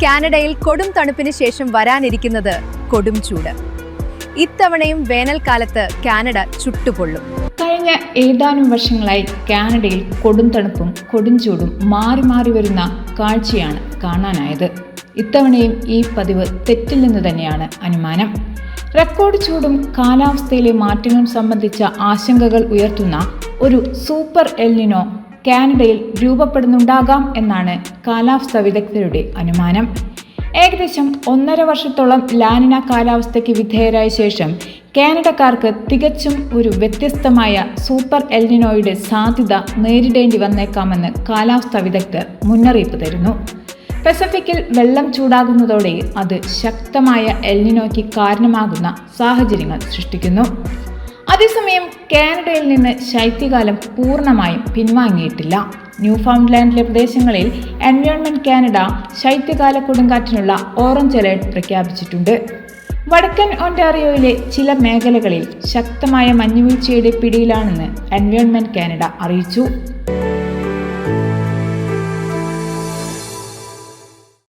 കാനഡയിൽ കൊടും തണുപ്പിന് ശേഷം വരാനിരിക്കുന്നത് കൊടും ചൂട്. ഇത്തവണയും വേനൽക്കാലത്ത് കാനഡ ചുട്ടുപൊള്ളും. കഴിഞ്ഞ ഏതാനും വർഷങ്ങളായി കാനഡയിൽ കൊടും തണുപ്പും കൊടും ചൂടും മാറി മാറി വരുന്ന കാഴ്ചയാണ് കാണാനായത്. ഇത്തവണയും ഈ പതിവ് തെറ്റില്ലെന്ന് തന്നെയാണ് അനുമാനം. റെക്കോർഡ് ചൂടും കാലാവസ്ഥയിലെ മാറ്റങ്ങളും സംബന്ധിച്ച ആശങ്കകൾ ഉയർത്തുന്ന ഒരു സൂപ്പർ എൽ നിനോ കാനഡയിൽ രൂപപ്പെടുന്നുണ്ടാകാം എന്നാണ് കാലാവസ്ഥാ വിദഗ്ധരുടെ അനുമാനം. ഏകദേശം 1.5 വർഷത്തോളം ലാനിന കാലാവസ്ഥയ്ക്ക് വിധേയരായ ശേഷം കാനഡക്കാർക്ക് തികച്ചും ഒരു വ്യത്യസ്തമായ സൂപ്പർ എൽ നിനോയുടെ സാധ്യത നേരിടേണ്ടി വന്നേക്കാമെന്ന് കാലാവസ്ഥാ വിദഗ്ധർ മുന്നറിയിപ്പ് തരുന്നു. പസഫിക്കിൽ വെള്ളം ചൂടാകുന്നതോടെ അത് ശക്തമായ എൽ നിനോയ്ക്ക് കാരണമാകുന്ന സാഹചര്യങ്ങൾ സൃഷ്ടിക്കുന്നു. അതേസമയം കാനഡയിൽ നിന്ന് ശൈത്യകാലം പൂർണ്ണമായും പിൻവാങ്ങിയിട്ടില്ല. ന്യൂ ഫൗണ്ട്ലാൻഡിലെ പ്രദേശങ്ങളിൽ എൻവയോൺമെന്റ് കാനഡ ശൈത്യകാല കൊടുങ്കാറ്റിനുള്ള ഓറഞ്ച് അലേർട്ട് പ്രഖ്യാപിച്ചിട്ടുണ്ട്. വടക്കൻ ഒന്റാറിയോയിലെ ചില മേഖലകളിൽ ശക്തമായ മഞ്ഞുവീഴ്ചയുടെ പിടിയിലാണെന്ന് എൻവയോൺമെന്റ് കാനഡ അറിയിച്ചു.